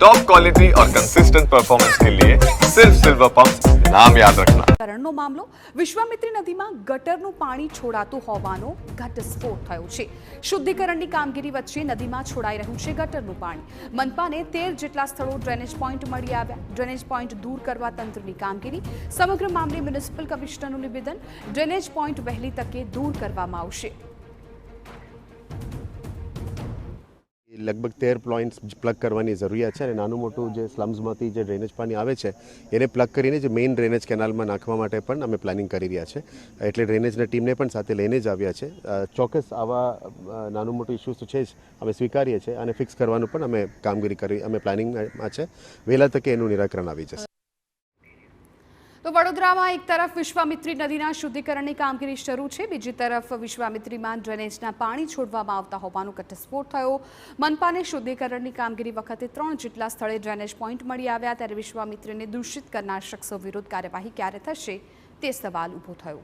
Top quality और consistent performance के लिए सिर्फ सिल्वर पंप नाम याद रखना। કરણનો મામલો વિશ્વામિત્રી નદીમાં ગટરનું પાણી છોડાતું હોવાનો ઘટસ્ફોટ થયો છે। શુદ્ધિકરણની કામગીરી વચ્ચે નદીમાં છોડાઈ રહ્યું છે ગટરનું પાણી। મનપાને 13 જેટલા સ્થળો ડ્રેનેજ પોઈન્ટ મળી આવ્યા। ડ્રેનેજ પોઈન્ટ દૂર કરવા તંત્રની કામગીરી। સમગ્ર મામલે મ્યુનિસિપલ કમિશનરનું નિવેદન, ડ્રેનેજ પોઈન્ટ વહેલી તકે દૂર કરવામાં આવશે। लगभग 13 पॉइंट्स प्लग करवानी जरूरियात है। नाનું મોટું જે સ્લમ્સમાંથી જે ડ્રેનેજ પાણી આવે છે એને પ્લગ કરીને જે મેઇન ડ્રેનેજ કેનાલમાં નાખવા માટે પણ અમે પ્લાનિંગ કરી રહ્યા છે। એટલે ડ્રેનેજના ટીમને પણ સાથે લઈને જ આવ્યા છે। ચોક્કસ આવા નાનું મોટું ઇશ્યુઝ તો છે જ, અમે સ્વીકારીએ છીએ અને ફિક્સ કરવાનું પણ અમે કામગીરી કરી અમે પ્લાનિંગમાં છે। વહેલા તકે એનું નિરાકરણ આવી જશે। તો વડોદરામાં એક તરફ વિશ્વામિત્રી નદીના શુદ્ધિકરણની કામગીરી શરૂ છે, બીજી તરફ વિશ્વામિત્રીમાં ડ્રેનેજના પાણી છોડવામાં આવતા હોવાનો ઘટસ્ફોટ થયો। મનપાને શુદ્ધિકરણની કામગીરી વખતે 3 જેટલા સ્થળે ડ્રેનેજ પોઈન્ટ મળી આવ્યા, ત્યારે વિશ્વામિત્રીને દૂષિત કરનાર શખ્સો વિરુદ્ધ કાર્યવાહી ક્યારે થશે તે સવાલ ઊભો થયો।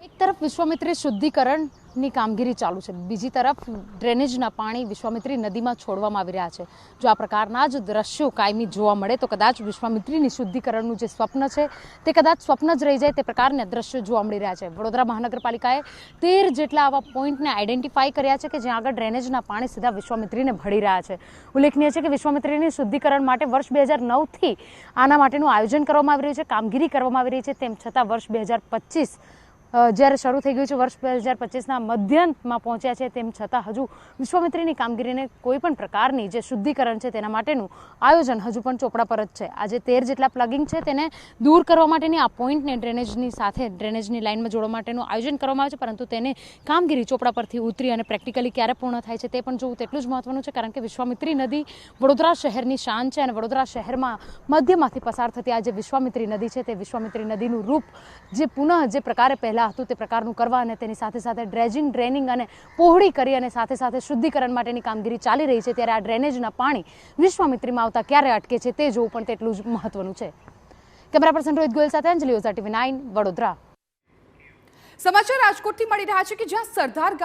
એક તરફ વિશ્વામિત્રી શુદ્ધિકરણની કામગીરી ચાલુ છે, બીજી તરફ ડ્રેનેજના પાણી વિશ્વામિત્રી નદીમાં છોડવામાં આવી રહ્યા છે। જો આ પ્રકારના જ દ્રશ્યો કાયમી જોવા મળે તો કદાચ વિશ્વામિત્રીની શુદ્ધિકરણનું જે સ્વપ્ન છે તે કદાચ સ્વપ્ન જ રહી જાય તે પ્રકારના દ્રશ્યો જોવા મળી રહ્યા છે। વડોદરા મહાનગરપાલિકાએ 13 જેટલા આવા પોઈન્ટને આઈડેન્ટિફાઈ કર્યા છે કે જ્યાં આગળ ડ્રેનેજના પાણી સીધા વિશ્વામિત્રીને ભળી રહ્યા છે। ઉલ્લેખનીય છે કે વિશ્વામિત્રીની શુદ્ધિકરણ માટે વર્ષ 2009થી આના માટેનું આયોજન કરવામાં આવી રહ્યું છે, કામગીરી કરવામાં આવી રહી છે। તેમ છતાં વર્ષ 2025 જ્યારે શરૂ થઈ ગયું છે, વર્ષ 2025ના મધ્યમાં પહોંચ્યા છે, તેમ છતાં હજુ વિશ્વામિત્રીની કામગીરીને કોઈ પણ પ્રકારની જે શુદ્ધિકરણ છે તેના માટેનું આયોજન હજુ પણ ચોપડા પર જ છે। આજે 13 જેટલા પ્લગિંગ છે તેને દૂર કરવા માટેની આ પોઈન્ટને ડ્રેનેજની સાથે ડ્રેનેજની લાઇનમાં જોડવા માટેનું આયોજન કરવામાં આવે છે, પરંતુ તેને કામગીરી ચોપડા પરથી ઉતરી અને પ્રેક્ટિકલી ક્યારે પૂર્ણ થાય છે તે પણ જોવું તેટલું જ મહત્વનું છે, કારણ કે વિશ્વામિત્રી નદી વડોદરા શહેરની શાન છે અને વડોદરા શહેરમાં મધ્યમાંથી પસાર થતી આ જે વિશ્વામિત્રી નદી છે તે વિશ્વામિત્રી નદીનું રૂપ જે પુનઃ જે પ્રકારે પહેલા હતું તે પ્રકારનું કરવા અને તેની સાથે સાથે ડ્રેજિંગ, ડ્રેનિંગ અને પહોળી કરી અને સાથે સાથે શુદ્ધિકરણ માટેની કામગીરી ચાલી રહી છે, ત્યારે આ ડ્રેનેજના પાણી વિશ્વામિત્રીમાં આવતા ક્યારે અટકે છે તે જોવું પણ તેટલું જ મહત્વનું છે। કેમેરા પર્સન રોહિત ગોયલ સાથે અંજલિ ઓઝા, TV9 વડોદરા। સમાચાર રાજકોટથી મળી રહ્યા છે કે જ્યાં સરદાર ગામ